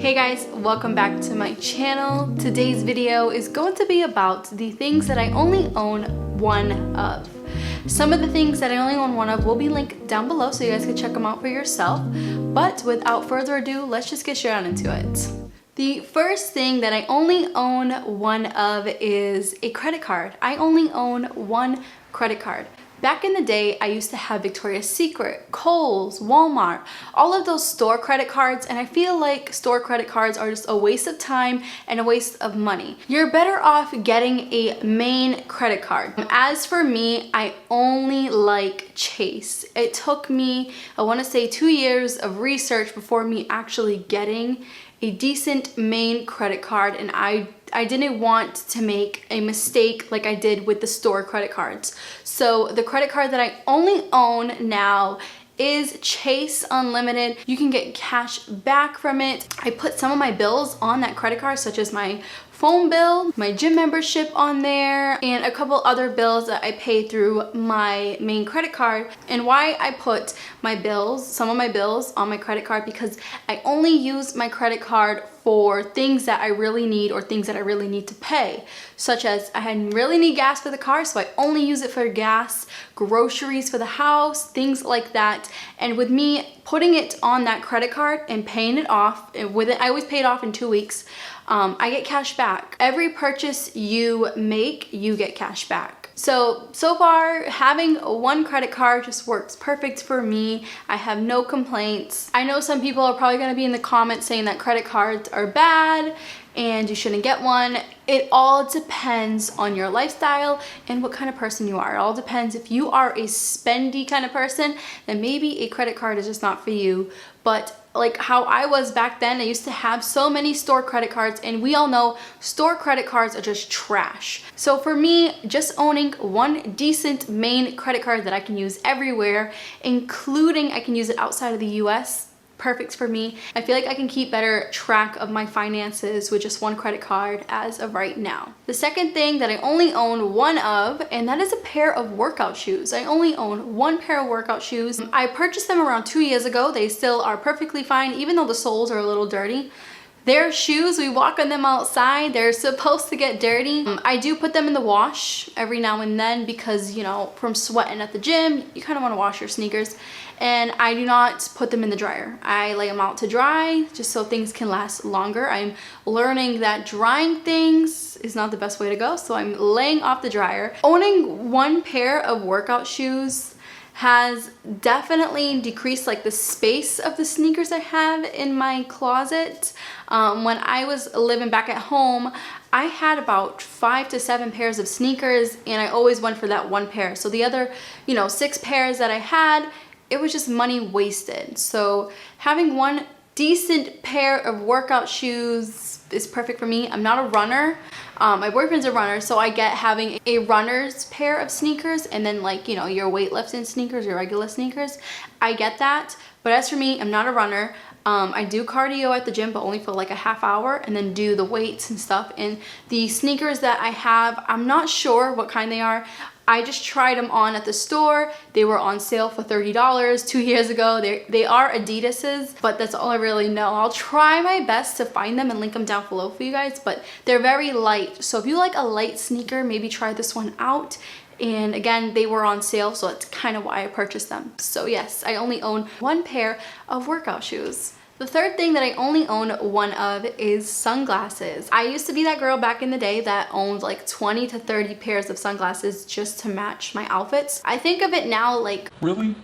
Hey guys, welcome back to my channel. Today's video is going to be about the things that I only own one of. Some of the things that I only own one of will be linked down below so you guys can check them out for yourself. But without further ado, let's just get straight on into it. The first thing that I only own one of is a credit card. I only own one credit card. Back in the day, I used to have Victoria's Secret, Kohl's, Walmart, all of those store credit cards, and I feel like store credit cards are just a waste of time and a waste of money. You're better off getting a main credit card. As for me, I only like Chase. It took me, I want to say 2 years of research before me actually getting a decent main credit card, and I didn't want to make a mistake like I did with the store credit cards. So the credit card that I only own now is Chase Unlimited. You can get cash back from it. I put some of my bills on that credit card, such as my phone bill, my gym membership on there, and a couple other bills that I pay through my main credit card. And why I put my bills, some of my bills on my credit card, because I only use my credit card for things that I really need or things that I really need to pay, such as I really need gas for the car, so I only use it for gas, groceries for the house, things like that. And with me putting it on that credit card and paying it off, and with it, I always pay it off in 2 weeks. I get cash back. Every purchase you make, you get cash back. So far, having one credit card just works perfect for me. I have no complaints. I know some people are probably gonna be in the comments saying that credit cards are bad and you shouldn't get one. It all depends on your lifestyle and what kind of person you are. It all depends. If you are a spendy kind of person, then maybe a credit card is just not for you. But like how I was back then, I used to have so many store credit cards, and we all know store credit cards are just trash. So for me, just owning one decent main credit card that I can use everywhere, including I can use it outside of the US, perfect for me. I feel like I can keep better track of my finances with just one credit card as of right now. The second thing that I only own one of, and that is a pair of workout shoes. I only own one pair of workout shoes. I purchased them around 2 years ago. They still are perfectly fine, even though the soles are a little dirty. They're shoes, we walk on them outside, they're supposed to get dirty. I do put them in the wash every now and then because, you know, from sweating at the gym, you kind of want to wash your sneakers. And I do not put them in the dryer. I lay them out to dry just so things can last longer. I'm learning that drying things is not the best way to go, so I'm laying off the dryer. Owning one pair of workout shoes has definitely decreased like the space of the sneakers I have in my closet. When I was living back at home, I had about 5 to 7 pairs of sneakers, and I always went for that one pair. So the other, 6 pairs that I had, it was just money wasted. So having one decent pair of workout shoes is perfect for me. I'm not a runner. My boyfriend's a runner, so I get having a runner's pair of sneakers, and then your weightlifting sneakers, your regular sneakers. I get that, but as for me, I'm not a runner. I do cardio at the gym, but only for like a half hour, and then do the weights and stuff. And the sneakers that I have, I'm not sure what kind they are. I just tried them on at the store. They were on sale for $30 2 years ago. They are Adidas's, but that's all I really know. I'll try my best to find them and link them down below for you guys, but they're very light. So if you like a light sneaker, maybe try this one out. And again, they were on sale, so that's kind of why I purchased them. So yes, I only own one pair of workout shoes. The third thing that I only own one of is sunglasses. I used to be that girl back in the day that owned like 20 to 30 pairs of sunglasses just to match my outfits. I think of it now like, really,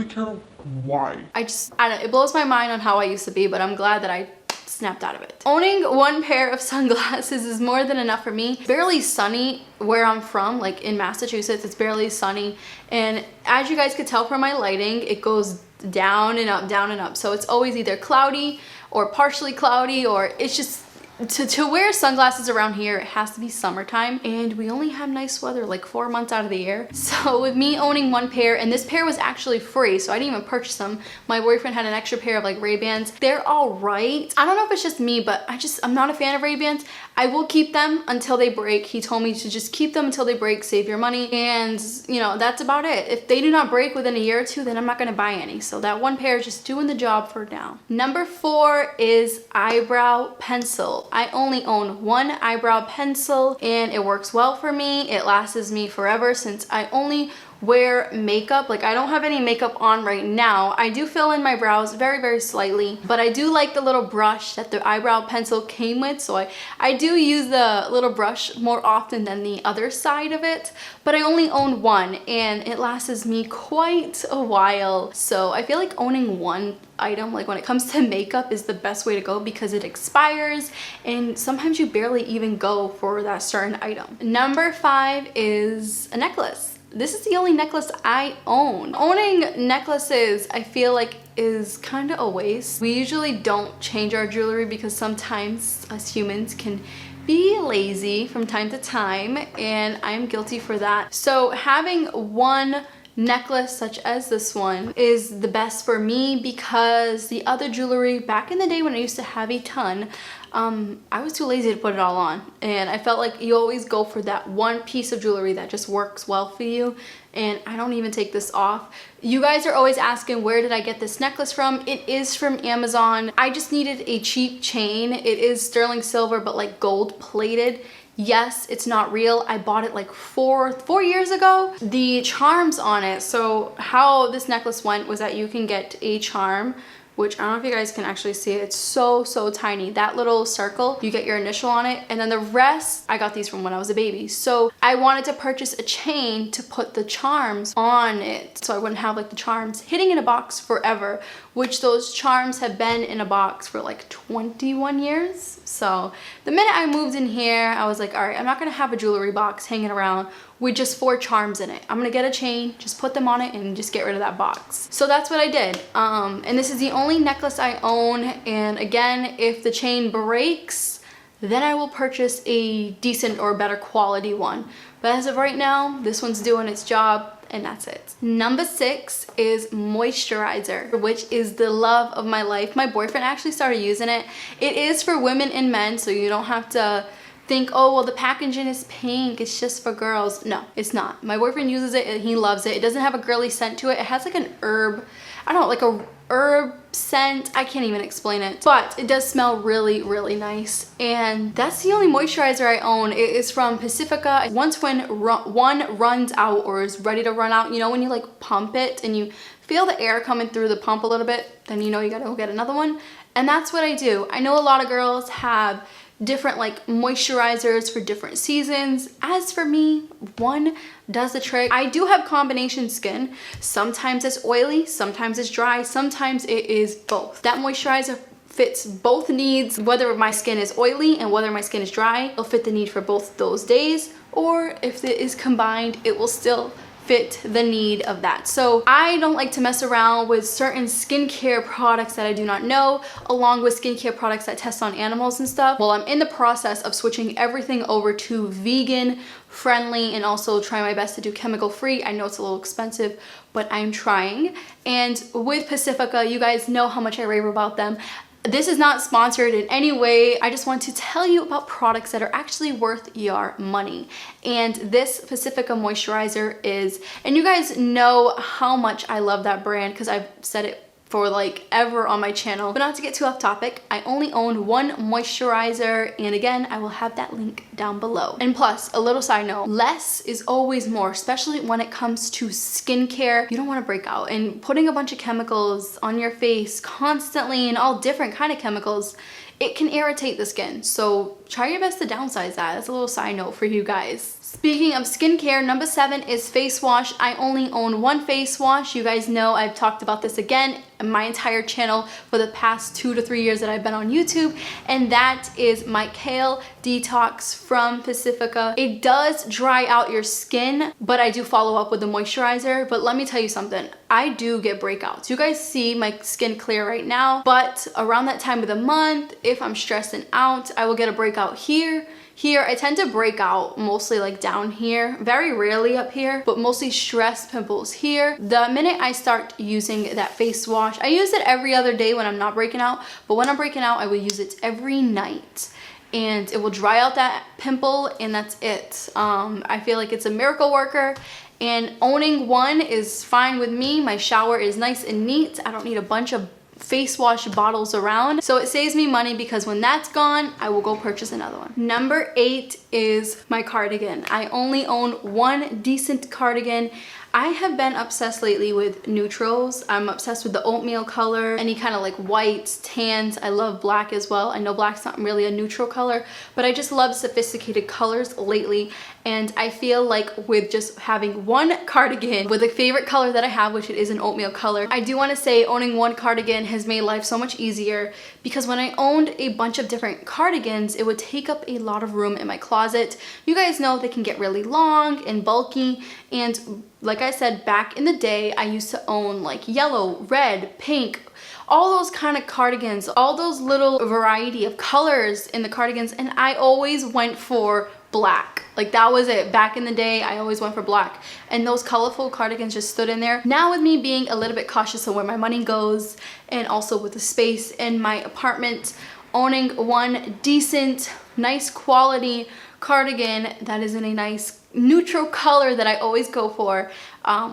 Carol? Why? I don't know, it blows my mind on how I used to be, but I'm glad that I snapped out of it. Owning one pair of sunglasses is more than enough for me. It's barely sunny where I'm from, like in Massachusetts, it's barely sunny. And as you guys could tell from my lighting, it goes down and up, down and up. So it's always either cloudy or partially cloudy, or it's just, to wear sunglasses around here, it has to be summertime, and we only have nice weather like 4 months out of the year. So with me owning one pair, and this pair was actually free, so I didn't even purchase them. My boyfriend had an extra pair of like Ray-Bans. They're all right. I don't know if it's just me, but I'm not a fan of Ray-Bans. I will keep them until they break. He told me to just keep them until they break, save your money, and you know, that's about it. If they do not break within a year or two, then I'm not gonna buy any. So that one pair is just doing the job for now. Number 4 is eyebrow pencil. I only own one eyebrow pencil and it works well for me. It lasts me forever since I only wear makeup. Like, I don't have any makeup on right now. I do fill in my brows very, very slightly, but I do like the little brush that the eyebrow pencil came with. So I do use the little brush more often than the other side of it, but I only own one and it lasts me quite a while. So I feel like owning one item, like when it comes to makeup, is the best way to go because it expires and sometimes you barely even go for that certain item. Number 5 is a necklace. This is the only necklace I own. Owning necklaces, I feel like, is kind of a waste. We usually don't change our jewelry because sometimes us humans can be lazy from time to time, and I'm guilty for that. So having one necklace such as this one is the best for me because the other jewelry, back in the day when I used to have a ton, I was too lazy to put it all on, and I felt like you always go for that one piece of jewelry that just works well for you, and I don't even take this off. You guys are always asking, where did I get this necklace from? It is from Amazon. I just needed a cheap chain. It is sterling silver, but like gold plated. Yes, it's not real. I bought it like four years ago. The charms on it, so how this necklace went was that you can get a charm, which I don't know if you guys can actually see it. It's so tiny. That little circle, you get your initial on it, and then the rest, I got these from when I was a baby. So I wanted to purchase a chain to put the charms on it so I wouldn't have like the charms hitting in a box forever, which those charms have been in a box for like 21 years. So the minute I moved in here, I was like, all right, I'm not gonna have a jewelry box hanging around with just 4 charms in it. I'm gonna get a chain, just put them on it, and just get rid of that box. So that's what I did. And this is the only necklace I own. And again, if the chain breaks, then I will purchase a decent or better quality one. But as of right now, this one's doing its job, and that's it. Number 6 is moisturizer, which is the love of my life. My boyfriend actually started using it. It is for women and men, so you don't have to think, oh, well, the packaging is pink, it's just for girls. No, it's not. My boyfriend uses it and he loves it. It doesn't have a girly scent to it. It has like an herb, I don't know, like a herb scent. I can't even explain it, but it does smell really nice. And that's the only moisturizer I own. It is from Pacifica. Once when one runs out or is ready to run out, you know, when you like pump it and you feel the air coming through the pump a little bit, then you know you gotta go get another one. And that's what I do. I know a lot of girls have different like moisturizers for different seasons. As for me, one does the trick. I do have combination skin. Sometimes it's oily, sometimes it's dry, sometimes it is both. That moisturizer fits both needs, whether my skin is oily and whether my skin is dry. It'll fit the need for both those days, or if it is combined, it will still fit the need of that. So I don't like to mess around with certain skincare products that I do not know, along with skincare products that test on animals and stuff. Well, I'm in the process of switching everything over to vegan friendly and also trying my best to do chemical free. I know it's a little expensive, but I'm trying. And with Pacifica, you guys know how much I rave about them. This is not sponsored in any way. I just want to tell you about products that are actually worth your money. And this Pacifica moisturizer is, and you guys know how much I love that brand because I've said it for like ever on my channel. But not to get too off topic, I only own one moisturizer, and again, I will have that link down below. And plus, a little side note, less is always more, especially when it comes to skincare. You don't want to break out, and putting a bunch of chemicals on your face constantly, and all different kind of chemicals, it can irritate the skin. So try your best to downsize that. That's a little side note for you guys. Speaking of skincare, number 7 is face wash. I only own one face wash. You guys know I've talked about this again in my entire channel for the past 2 to 3 years that I've been on YouTube, and that is my Kale Detox from Pacifica. It does dry out your skin, but I do follow up with the moisturizer. But let me tell you something. I do get breakouts. You guys see my skin clear right now, but around that time of the month, if I'm stressing out, I will get a breakout here. Here, I tend to break out mostly like down here, very rarely up here, but mostly stress pimples here. The minute I start using that face wash, I use it every other day when I'm not breaking out, but when I'm breaking out, I will use it every night. And it will dry out that pimple, and that's it. I feel like it's a miracle worker, and owning one is fine with me. My shower is nice and neat. I don't need a bunch of face wash bottles around, so it saves me money because when that's gone, I will go purchase another one. Number 8 is my cardigan. I only own one decent cardigan. I have been obsessed lately with neutrals. I'm obsessed with the oatmeal color, any kind of like whites, tans. I love black as well. I know black's not really a neutral color, but I just love sophisticated colors lately. And I feel like with just having one cardigan with a favorite color that I have, which it is an oatmeal color, I do want to say owning one cardigan has made life so much easier, because when I owned a bunch of different cardigans, it would take up a lot of room in my closet. You guys know they can get really long and bulky, and like I said, back in the day, I used to own like yellow, red, pink, all those kind of cardigans, all those little variety of colors in the cardigans, and I always went for black. Like that was it. Back in the day, I always went for black, and those colorful cardigans just stood in there. Now with me being a little bit cautious of where my money goes, and also with the space in my apartment, owning one decent, nice quality cardigan that is in a nice neutral color that I always go for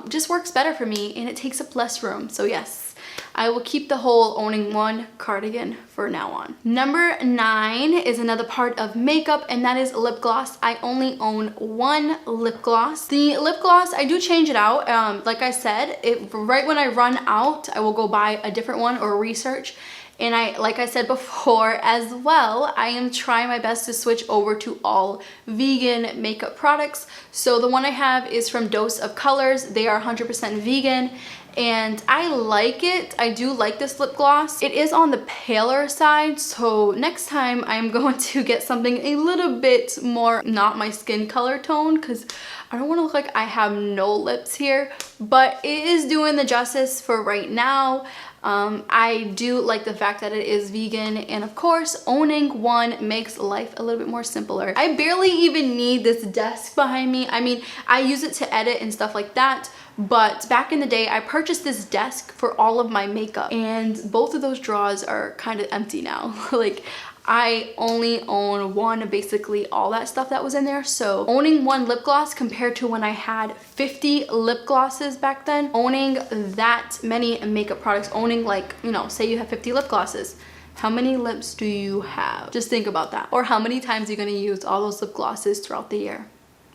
just works better for me, and it takes up less room. So yes, I will keep the whole owning one cardigan for now on. Number 9 is another part of makeup, and that is lip gloss. I only own one lip gloss. The lip gloss, I do change it out. Like I said, right when I run out, I will go buy a different one or research. And like I said before as well, I am trying my best to switch over to all vegan makeup products. So the one I have is from Dose of Colors. They are 100% vegan, and I like it. I do like this lip gloss. It is on the paler side, so next time I'm going to get something a little bit more not my skin color tone, because I don't want to look like I have no lips here, but it is doing the justice for right now. I do like the fact that it is vegan, and of course owning one makes life a little bit more simpler. I barely even need this desk behind me. I mean, I use it to edit and stuff like that, but back in the day I purchased this desk for all of my makeup, and both of those drawers are kind of empty now. Like, I only own one, basically all that stuff that was in there. So owning one lip gloss compared to when I had 50 lip glosses back then, owning that many makeup products, owning like, you know, say you have 50 lip glosses, how many lips do you have? Just think about that. Or how many times you're gonna use all those lip glosses throughout the year.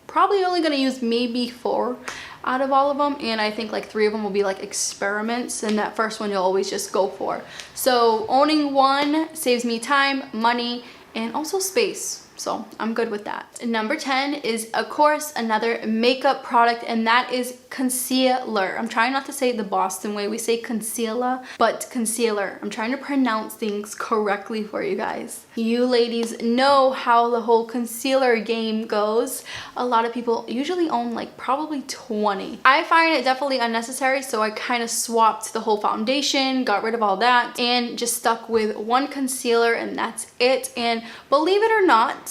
Probably only gonna use maybe 4 out of all of them, and I think like 3 of them will be like experiments, and that first one you'll always just go for. So owning one saves me time, money, and also space. So I'm good with that. Number 10 is, of course, another makeup product, and that is concealer. I'm trying not to say it the Boston way. We say concealer, but concealer. I'm trying to pronounce things correctly for you guys. You ladies know how the whole concealer game goes. A lot of people usually own like probably 20. I find it definitely unnecessary, so I kind of swapped the whole foundation, got rid of all that, and just stuck with one concealer, and that's it. And believe it or not,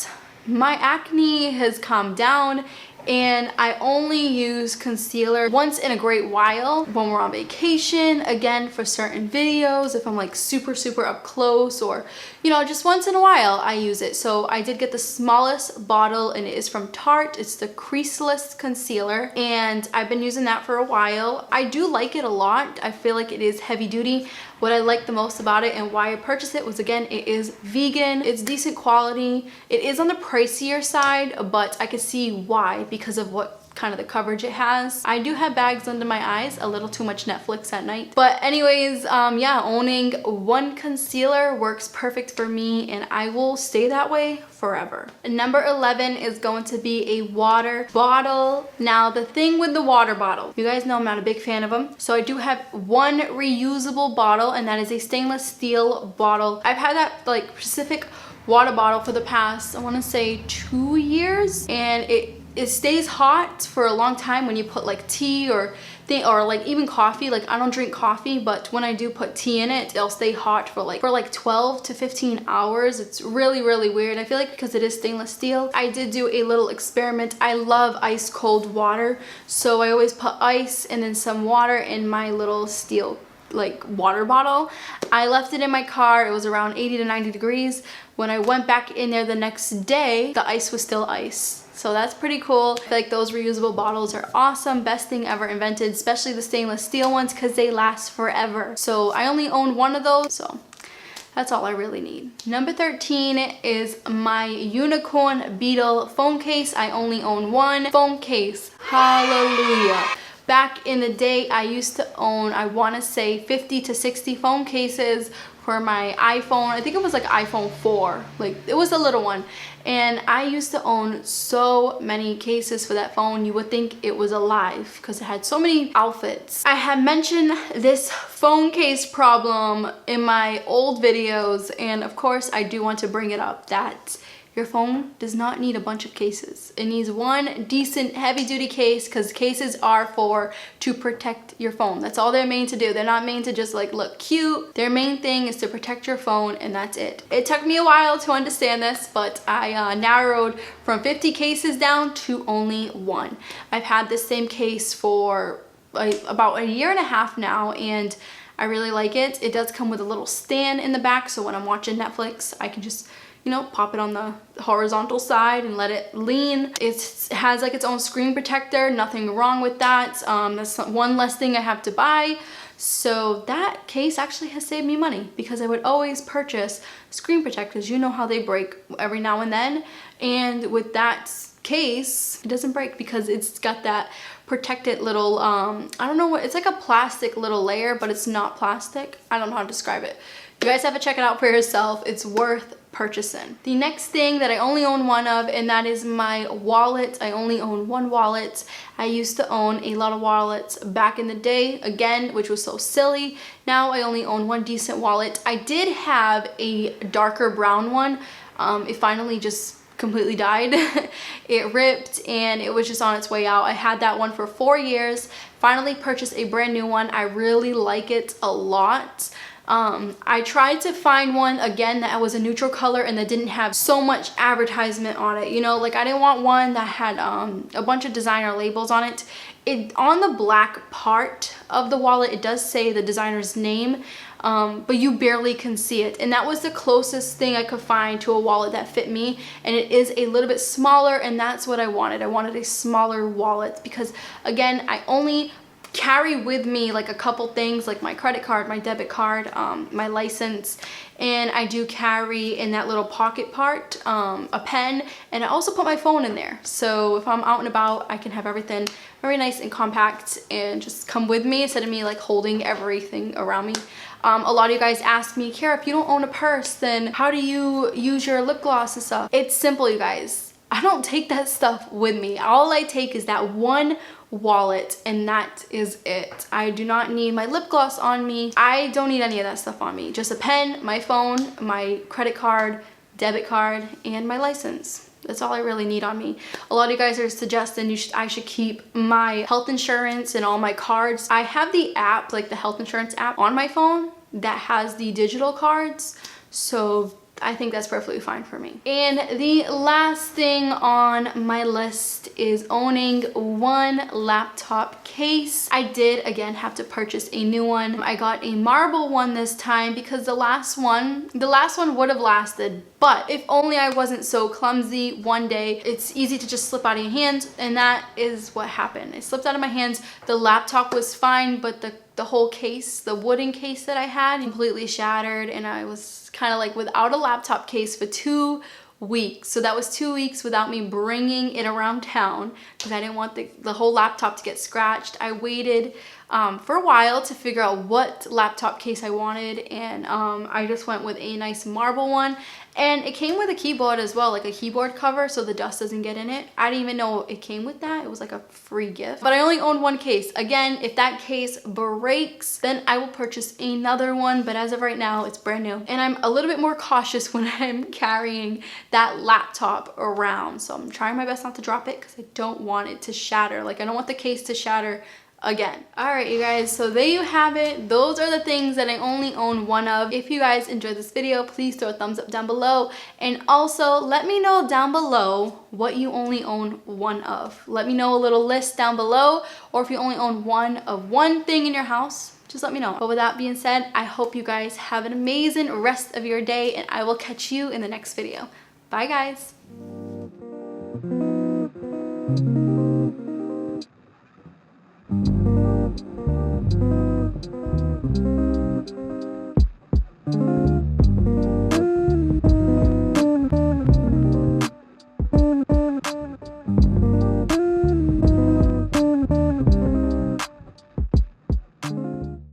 my acne has calmed down, and I only use concealer once in a great while when we're on vacation, again for certain videos, if I'm like super up close, or you know, just once in a while I use it. So I did get the smallest bottle, and it is from Tarte. It's the creaseless concealer, and I've been using that for a while. I do like it a lot. I feel like it is heavy duty. What I like the most about it and why I purchased it was, again, it is vegan, it's decent quality, it is on the pricier side, but I could see why, because of what kind of the coverage it has. I do have bags under my eyes, a little too much Netflix at night. But anyways, yeah, owning one concealer works perfect for me, and I will stay that way forever. Number 11 is going to be a water bottle. Now, the thing with the water bottle, you guys know I'm not a big fan of them. So I do have one reusable bottle, and that is a stainless steel bottle. I've had that like specific water bottle for the past, I want to say 2 years, and it it stays hot for a long time when you put like tea or like even coffee. Like I don't drink coffee, but when I do put tea in it, it'll stay hot for like 12 to 15 hours. It's really, really weird. I feel like because it is stainless steel. I did do a little experiment. I love ice cold water, so I always put ice and then some water in my little steel like water bottle. I left it in my car. It was around 80 to 90 degrees. When I went back in there the next day, the ice was still ice. So that's pretty cool. I feel like those reusable bottles are awesome. Best thing ever invented, especially the stainless steel ones because they last forever. So I only own one of those, so that's all I really need. Number 13 is my unicorn beetle phone case. I only own one phone case. Hallelujah. Back in the day, I used to own, I want to say 50 to 60 phone cases for my iPhone. I think it was like iPhone 4. Like it was a little one. And I used to own so many cases for that phone. You would think it was alive because it had so many outfits. I had mentioned this phone case problem in my old videos. And of course, I do want to bring it up that your phone does not need a bunch of cases. It needs one decent heavy duty case because cases are to protect your phone. That's all they're made to do. They're not made to just like look cute. Their main thing is to protect your phone, and that's it. It took me a while to understand this, but I narrowed from 50 cases down to only one. I've had this same case for like about a year and a half now, and I really like it. It does come with a little stand in the back, so when I'm watching Netflix, I can just, you know, pop it on the horizontal side and let it lean. It has like its own screen protector, nothing wrong with that. That's one less thing I have to buy. So that case actually has saved me money because I would always purchase screen protectors. You know how they break every now and then. And with that case, it doesn't break because it's got that protected little, I don't know what, it's like a plastic little layer, but it's not plastic. I don't know how to describe it. You guys have to check it out for yourself. It's worth purchasing. The next thing that I only own one of, and that is my wallet. I only own one wallet. I used to own a lot of wallets back in the day, again, which was so silly. Now I only own one decent wallet. I did have a darker brown one. It finally just completely died. It ripped and it was just on its way out. I had that one for 4 years. Finally purchased a brand new one. I really like it a lot. I tried to find one again that was a neutral color and that didn't have so much advertisement on it. You know, like I didn't want one that had a bunch of designer labels on it. On the black part of the wallet, it does say the designer's name, but you barely can see it. And that was the closest thing I could find to a wallet that fit me. And it is a little bit smaller, and that's what I wanted. I wanted a smaller wallet because, again, I only carry with me like a couple things like my credit card, my debit card, my license, and I do carry in that little pocket part a pen, and I also put my phone in there. So if I'm out and about, I can have everything very nice and compact and just come with me instead of me like holding everything around me. A lot of you guys ask me, Kara, if you don't own a purse, then how do you use your lip gloss and stuff? It's simple, you guys. I don't take that stuff with me. All I take is that one wallet, and that is it. I do not need my lip gloss on me. I don't need any of that stuff on me. Just a pen, my phone, my credit card, debit card, and my license. That's all I really need on me. A lot of you guys are suggesting I should keep my health insurance and all my cards. I have the app, like the health insurance app on my phone that has the digital cards. So I think that's perfectly fine for me. And the last thing on my list is owning one laptop case. I did again have to purchase a new one. I got a marble one this time because the last one would have lasted, but if only I wasn't so clumsy. One day it's easy to just slip out of your hands, and that is what happened. It slipped out of my hands. The laptop was fine, but the whole case, the wooden case that I had, completely shattered, and I was kind of like without a laptop case for 2 weeks. So that was 2 weeks without me bringing it around town because I didn't want the whole laptop to get scratched. I waited for a while to figure out what laptop case I wanted, and I just went with a nice marble one, And it came with a keyboard as well, like a keyboard cover so the dust doesn't get in it. I didn't even know it came with that. It was like a free gift. But I only own one case. Again, if that case breaks, then I will purchase another one. But as of right now, it's brand new. And I'm a little bit more cautious when I'm carrying that laptop around. So I'm trying my best not to drop it because I don't want it to shatter. Like I don't want the case to shatter again. All right, you guys, so there you have it. Those are the things that I only own one of. If you guys enjoyed this video, please throw a thumbs up down below. And also let me know down below what you only own one of. Let me know a little list down below, or if you only own one of one thing in your house, just let me know. But with that being said, I hope you guys have an amazing rest of your day, and I will catch you in the next video. Bye, guys. Thank you.